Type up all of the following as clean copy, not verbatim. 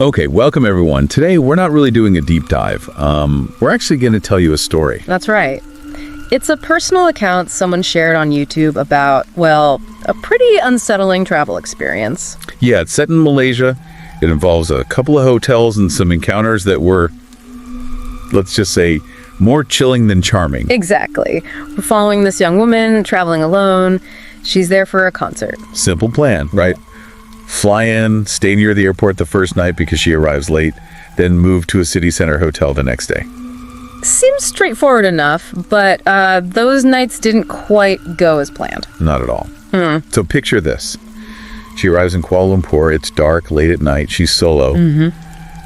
Okay, welcome everyone. Today we're not really doing a deep dive. We're actually going to tell you a story. That's right. It's a personal account someone shared on YouTube about, well, a pretty unsettling travel experience. Yeah, it's set in Malaysia. It involves a couple of hotels and some encounters that were, let's just say, more chilling than charming. Exactly. We're following this young woman traveling alone. She's there for a concert. Simple plan, right? Fly in, stay near the airport the first night because she arrives late, then move to a city center hotel the next day. Seems straightforward enough, but those nights didn't quite go as planned. Not at all. So picture this. She arrives in Kuala Lumpur. It's dark, late at night. She's solo.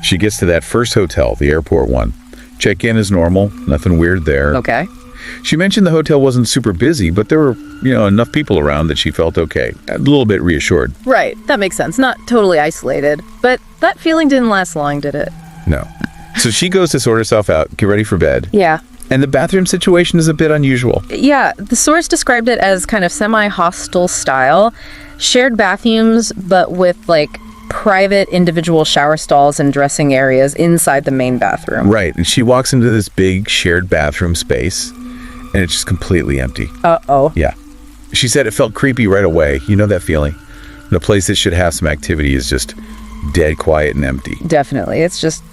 She gets to that first hotel, the airport one. Check-in is normal. Nothing weird there. Okay. She mentioned the hotel wasn't super busy, but there were, enough people around that she felt okay. A little bit reassured. Right. That makes sense. Not totally isolated. But that feeling didn't last long, did it? No. So she goes to sort herself out, get ready for bed. Yeah. And the bathroom situation is a bit unusual. Yeah. The source described it as kind of semi-hostel style. Shared bathrooms, but with, private individual shower stalls and dressing areas inside the main bathroom. Right. And she walks into this big shared bathroom space, and it's just completely empty. Uh-oh. Yeah. She said it felt creepy right away. You know that feeling? The place that should have some activity is just dead quiet and empty. Definitely. It's just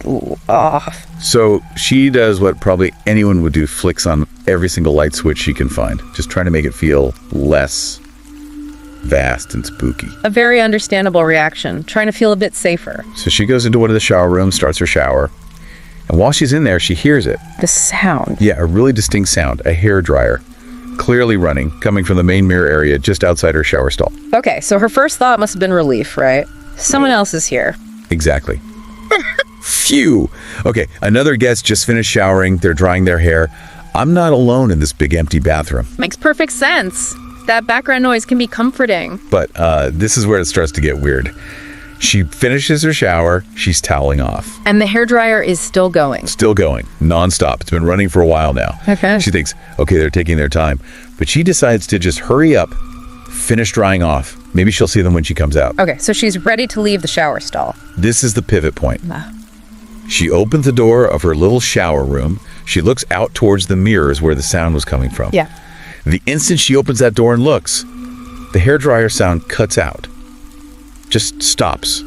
off. So she does what probably anyone would do, flicks on every single light switch she can find, just trying to make it feel less vast and spooky. A very understandable reaction, trying to feel a bit safer. So she goes into one of the shower rooms, starts her shower, and while she's in there, she hears it. The sound. Yeah, a really distinct sound, a hairdryer, clearly running, coming from the main mirror area just outside her shower stall. Okay, so her first thought must have been relief, right? Someone else is here. Exactly. Phew. Okay, another guest just finished showering, they're drying their hair. I'm not alone in this big empty bathroom. Makes perfect sense. That background noise can be comforting. But this is where it starts to get weird. She finishes her shower, she's toweling off. And the hairdryer is still going. Still going, nonstop. It's been running for a while now. Okay. She thinks, okay, they're taking their time. But she decides to just hurry up, finish drying off. Maybe she'll see them when she comes out. Okay, so she's ready to leave the shower stall. This is the pivot point. She opens the door of her little shower room. She looks out towards the mirrors where the sound was coming from. Yeah. The instant she opens that door and looks, the hairdryer sound cuts out. Just stops.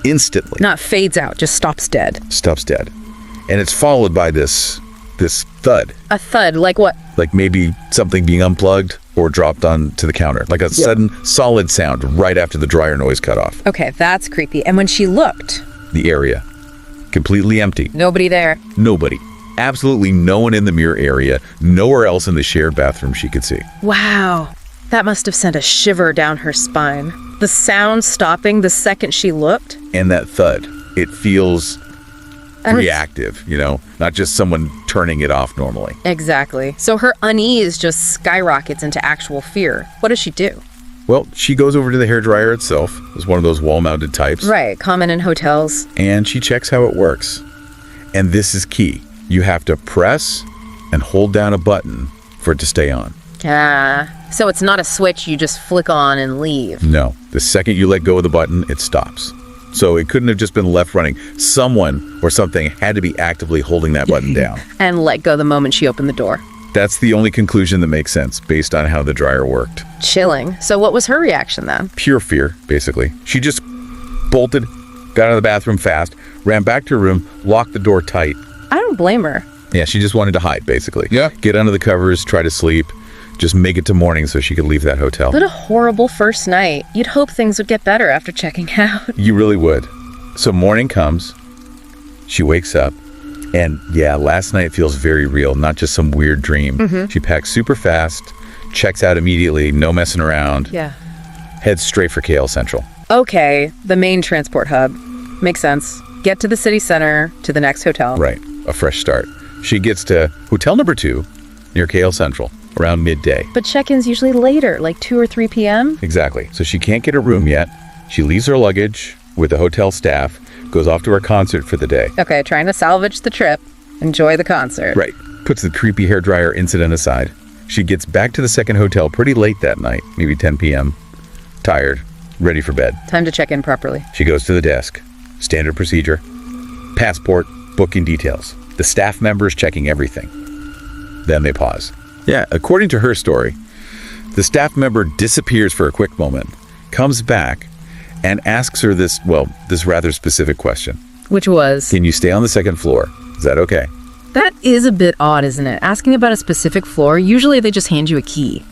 Instantly. Not fades out, just stops dead. Stops dead. And it's followed by this thud. A thud, like what? Like maybe something being unplugged or dropped onto the counter. Like a sudden solid sound right after the dryer noise cut off. Okay, that's creepy. And when she looked... The area. Completely empty. Nobody there. Nobody. Absolutely no one in the mirror area. Nowhere else in the shared bathroom she could see. Wow. That must have sent a shiver down her spine. The sound stopping the second she looked. And that thud. It feels reactive, not just someone turning it off normally. Exactly. So her unease just skyrockets into actual fear. What does she do? Well, she goes over to the hairdryer itself. It's one of those wall-mounted types. Right, common in hotels. And she checks how it works. And this is key. You have to press and hold down a button for it to stay on. So it's not a switch you just flick on and leave. No. The second you let go of the button, it stops. So it couldn't have just been left running. Someone or something had to be actively holding that button down. And let go the moment she opened the door. That's the only conclusion that makes sense based on how the dryer worked. Chilling. So what was her reaction then? Pure fear, basically. She just bolted, got out of the bathroom fast, ran back to her room, locked the door tight. I don't blame her. Yeah, she just wanted to hide, basically. Yeah. Get under the covers, try to sleep, just make it to morning so she could leave that hotel. What a horrible first night. You'd hope things would get better after checking out. You really would. So morning comes, she wakes up, and yeah, last night feels very real, not just some weird dream. She packs super fast, checks out immediately, no messing around. Yeah. Heads straight for KL Central. Okay, the main transport hub. Makes sense. Get to the city center, to the next hotel. Right, a fresh start. She gets to hotel number 2 near KL Central around midday. But check-in's usually later, like 2 or 3 p.m.? Exactly. So she can't get a room yet. She leaves her luggage with the hotel staff, goes off to her concert for the day. Okay, trying to salvage the trip. Enjoy the concert. Right. Puts the creepy hairdryer incident aside. She gets back to the second hotel pretty late that night, maybe 10 p.m. Tired, ready for bed. Time to check in properly. She goes to the desk, Standard procedure. Passport, booking details. The staff member is checking everything. Then they pause. Yeah, according to her story, the staff member disappears for a quick moment, comes back, and asks her this rather specific question. Which was? Can you stay on the second floor? Is that okay? That is a bit odd, isn't it? Asking about a specific floor, usually they just hand you a key.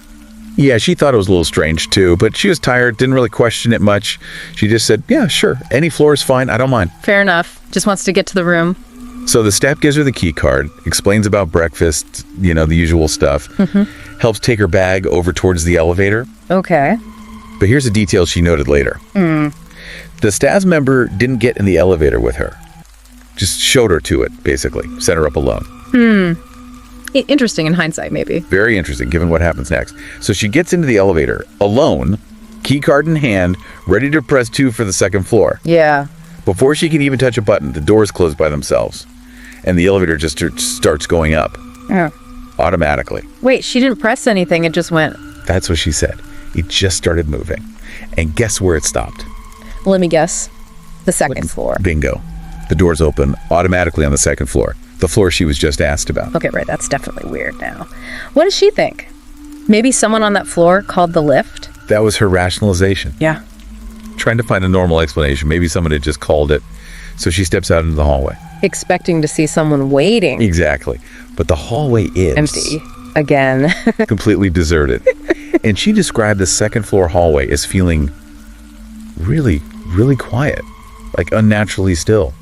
Yeah, she thought it was a little strange too, but she was tired, didn't really question it much. She just said, yeah, sure, any floor is fine, I don't mind. Fair enough. Just wants to get to the room. So the staff gives her the key card, explains about breakfast, the usual stuff, helps take her bag over towards the elevator. Okay. But here's a detail she noted later. The staff member didn't get in the elevator with her. Just showed her to it, basically. Set her up alone. Interesting in hindsight, maybe. Very interesting, given what happens next. So she gets into the elevator, alone, key card in hand, ready to press 2 for the second floor. Yeah. Before she can even touch a button, the doors close by themselves. And the elevator just starts going up. Oh. Automatically. Wait, she didn't press anything, it just went. That's what she said. It just started moving. And guess where it stopped? Let me guess. The second floor. Bingo. The doors open automatically on the second floor. The floor she was just asked about. Okay, right. That's definitely weird now. What does she think? Maybe someone on that floor called the lift? That was her rationalization. Yeah. Trying to find a normal explanation. Maybe someone had just called it. So she steps out into the hallway. Expecting to see someone waiting. Exactly. But the hallway is... empty. Again. Completely deserted. And she described the second floor hallway as feeling really, really quiet. Like unnaturally still.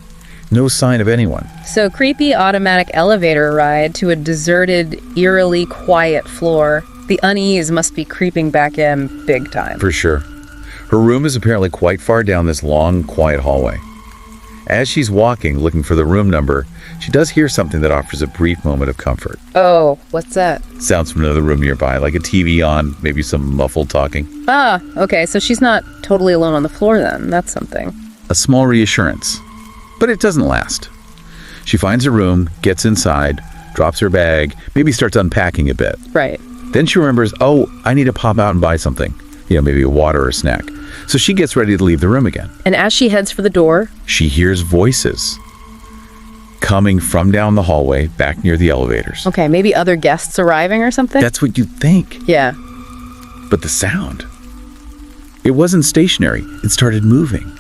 No sign of anyone. So creepy automatic elevator ride to a deserted, eerily quiet floor. The unease must be creeping back in big time. For sure. Her room is apparently quite far down this long, quiet hallway. As she's walking, looking for the room number, she does hear something that offers a brief moment of comfort. Oh, what's that? Sounds from another room nearby, like a TV on, maybe some muffled talking. Ah, okay, so she's not totally alone on the floor then. That's something. A small reassurance. But it doesn't last. She finds a room, gets inside, drops her bag, maybe starts unpacking a bit. Right. Then she remembers, oh, I need to pop out and buy something. Maybe a water or a snack. So she gets ready to leave the room again. And as she heads for the door, she hears voices coming from down the hallway back near the elevators. Okay, maybe other guests arriving or something? That's what you'd think. Yeah. But the sound, it wasn't stationary. It started moving,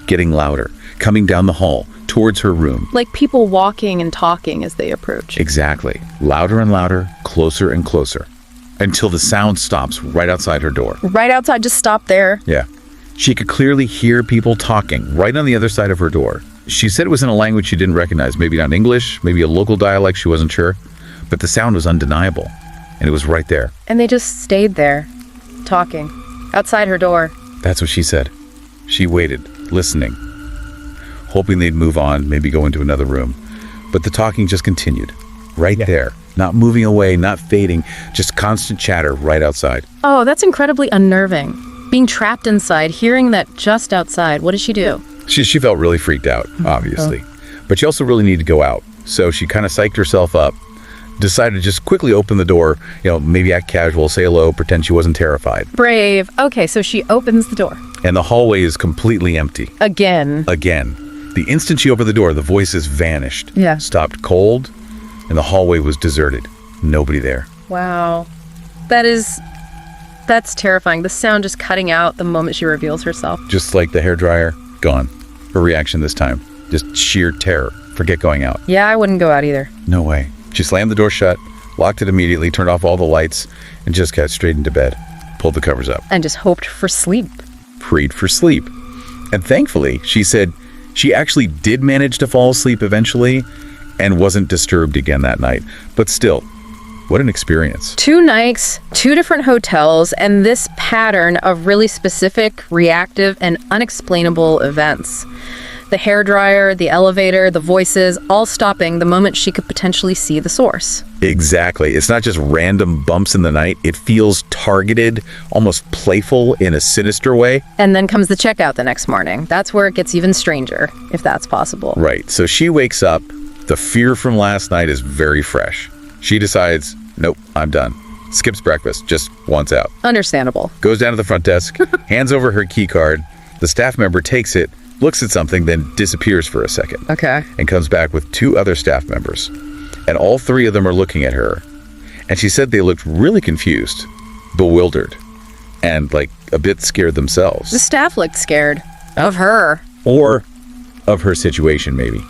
getting louder, coming down the hall towards her room. Like people walking and talking as they approach. Exactly. Louder and louder, closer and closer. Until the sound stops right outside her door. Right outside, just stop there. Yeah. She could clearly hear people talking right on the other side of her door. She said it was in a language she didn't recognize, maybe not English, maybe a local dialect, she wasn't sure. But the sound was undeniable, and it was right there. And they just stayed there, talking, outside her door. That's what she said. She waited, listening, hoping they'd move on, maybe go into another room. But the talking just continued, right there. Not moving away, not fading, just constant chatter right outside. Oh, that's incredibly unnerving. Being trapped inside, hearing that just outside. What did she do? She felt really freaked out, obviously. But she also really needed to go out. So she kind of psyched herself up, decided to just quickly open the door, maybe act casual, say hello, pretend she wasn't terrified. Brave. Okay, so she opens the door. And the hallway is completely empty. Again. The instant she opened the door, the voices vanished. Yeah. Stopped cold. And the hallway was deserted. Nobody there. Wow. That's terrifying. The sound just cutting out the moment she reveals herself. Just like the hairdryer, gone. Her reaction this time, just sheer terror. Forget going out. Yeah, I wouldn't go out either. No way. She slammed the door shut, locked it immediately, turned off all the lights, and just got straight into bed. Pulled the covers up. And just hoped for sleep. Prayed for sleep. And thankfully, she said she actually did manage to fall asleep eventually, and wasn't disturbed again that night. But still, what an experience. 2 nights, 2 different hotels, and this pattern of really specific, reactive, and unexplainable events. The hairdryer, the elevator, the voices, all stopping the moment she could potentially see the source. Exactly. It's not just random bumps in the night. It feels targeted, almost playful in a sinister way. And then comes the checkout the next morning. That's where it gets even stranger, if that's possible. Right. So she wakes up. The fear from last night is very fresh. She decides, nope, I'm done. Skips breakfast, just wants out. Understandable. Goes down to the front desk, hands over her key card. The staff member takes it, looks at something, then disappears for a second. Okay. And comes back with 2 other staff members. And all 3 of them are looking at her. And she said they looked really confused, bewildered, and like a bit scared themselves. The staff looked scared of her. Or of her situation, maybe.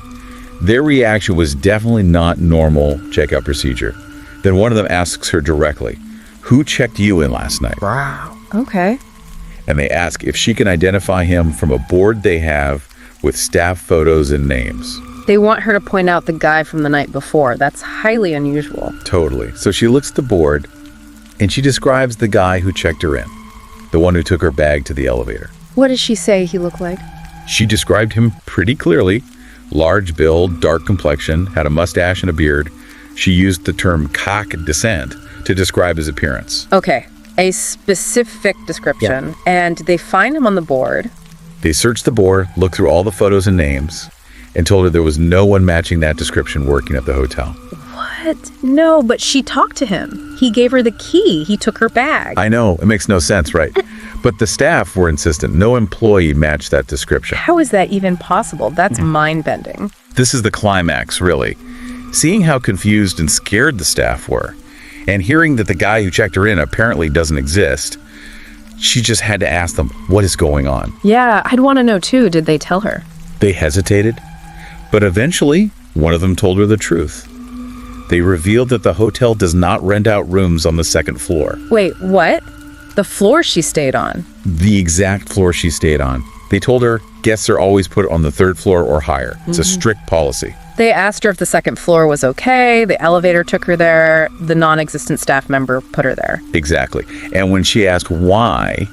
Their reaction was definitely not normal checkout procedure. Then one of them asks her directly, "Who checked you in last night?" Wow. Okay. And they ask if she can identify him from a board they have with staff photos and names. They want her to point out the guy from the night before. That's highly unusual. Totally. So she looks at the board, and she describes the guy who checked her in, the one who took her bag to the elevator. What does she say he looked like? She described him pretty clearly. Large build, dark complexion, had a mustache and a beard. She used the term cock descent to describe his appearance. Okay, a specific description. Yeah. And they find him on the board. They searched the board, looked through all the photos and names, and told her there was no one matching that description working at the hotel. What? No, but she talked to him. He gave her the key. He took her bag. I know, it makes no sense, right? But the staff were insistent. No employee matched that description. How is that even possible? That's mind-bending. This is the climax, really. Seeing how confused and scared the staff were, and hearing that the guy who checked her in apparently doesn't exist, she just had to ask them, what is going on? Yeah, I'd want to know too. Did they tell her? They hesitated, but eventually, one of them told her the truth. They revealed that the hotel does not rent out rooms on the 2nd floor. Wait, what? The floor she stayed on? The exact floor she stayed on. They told her guests are always put on the 3rd floor or higher. It's a strict policy. They asked her if the 2nd floor was okay. The elevator took her there. The non-existent staff member put her there. Exactly. And when she asked why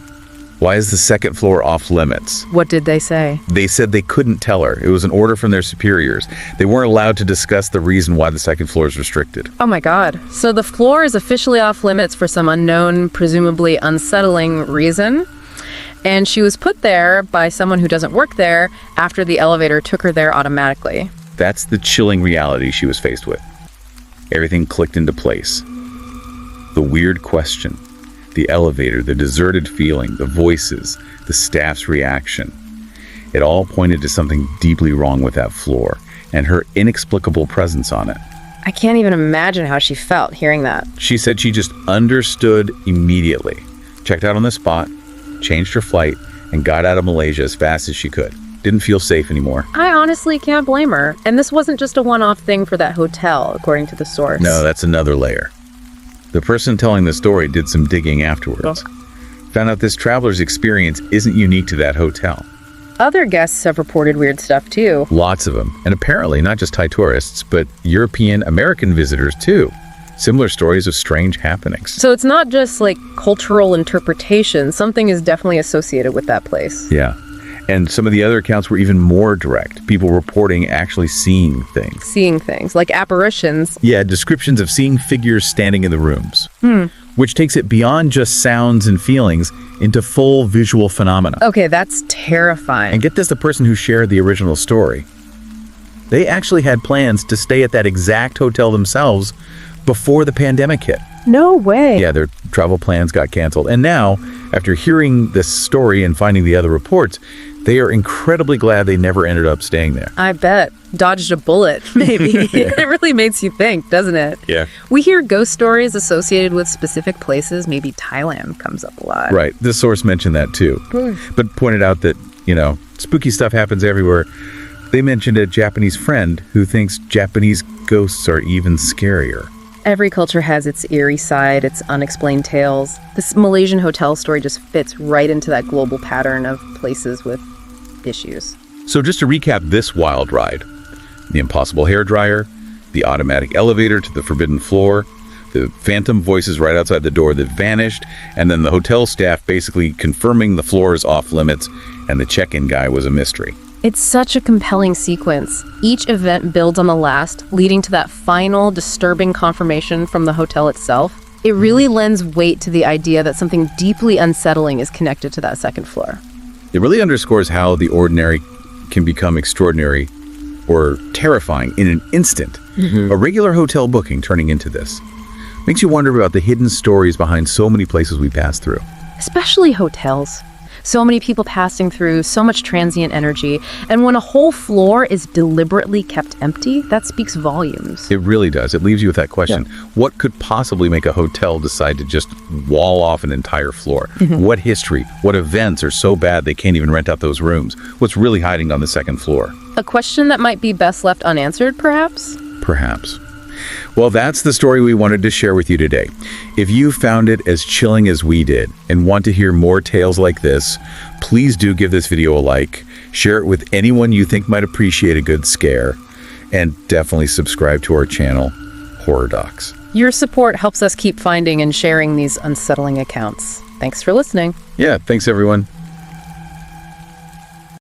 is the 2nd floor off limits? What did they say? They said they couldn't tell her. It was an order from their superiors. They weren't allowed to discuss the reason why the 2nd floor is restricted. Oh my God. So the floor is officially off limits for some unknown, presumably unsettling reason. And she was put there by someone who doesn't work there after the elevator took her there automatically. That's the chilling reality she was faced with. Everything clicked into place. The weird question, the elevator, the deserted feeling, the voices, the staff's reaction. It all pointed to something deeply wrong with that floor and her inexplicable presence on it. I can't even imagine how she felt hearing that. She said she just understood immediately, checked out on the spot, changed her flight, and got out of Malaysia as fast as she could. Didn't feel safe anymore. I honestly can't blame her. And this wasn't just a one-off thing for that hotel, according to the source. No, that's another layer. The person telling the story did some digging afterwards. Found out this traveler's experience isn't unique to that hotel. Other guests have reported weird stuff too. Lots of them. And apparently not just Thai tourists, but European American visitors too. Similar stories of strange happenings. So it's not just like cultural interpretation. Something is definitely associated with that place. Yeah. And some of the other accounts were even more direct. People reporting actually seeing things. Seeing things, like apparitions. Yeah, descriptions of seeing figures standing in the rooms. Which takes it beyond just sounds and feelings into full visual phenomena. Okay, that's terrifying. And get this, the person who shared the original story, they actually had plans to stay at that exact hotel themselves before the pandemic hit. No way. Yeah, their travel plans got canceled. And now, after hearing this story and finding the other reports, they are incredibly glad they never ended up staying there. I bet. Dodged a bullet, maybe. Yeah. It really makes you think, doesn't it? Yeah. We hear ghost stories associated with specific places. Maybe Thailand comes up a lot. Right. This source mentioned that too. But pointed out that, spooky stuff happens everywhere. They mentioned a Japanese friend who thinks Japanese ghosts are even scarier. Every culture has its eerie side, its unexplained tales. This Malaysian hotel story just fits right into that global pattern of places with issues. So just to recap this wild ride, the impossible hairdryer, the automatic elevator to the forbidden floor, the phantom voices right outside the door that vanished, and then the hotel staff basically confirming the floor is off limits, and the check-in guy was a mystery. It's such a compelling sequence. Each event builds on the last, leading to that final, disturbing confirmation from the hotel itself. It really lends weight to the idea that something deeply unsettling is connected to that 2nd floor. It really underscores how the ordinary can become extraordinary or terrifying in an instant. A regular hotel booking turning into this. Makes you wonder about the hidden stories behind so many places we pass through. Especially hotels. So many people passing through, so much transient energy. And when a whole floor is deliberately kept empty, that speaks volumes. It really does. It leaves you with that question. What could possibly make a hotel decide to just wall off an entire floor? What history, what events are so bad they can't even rent out those rooms? What's really hiding on the second floor? A question that might be best left unanswered, perhaps? Perhaps. Well, that's the story we wanted to share with you today. If you found it as chilling as we did and want to hear more tales like this, please do give this video a like, share it with anyone you think might appreciate a good scare, and definitely subscribe to our channel, Horror Docs. Your support helps us keep finding and sharing these unsettling accounts. Thanks for listening. Yeah, thanks everyone.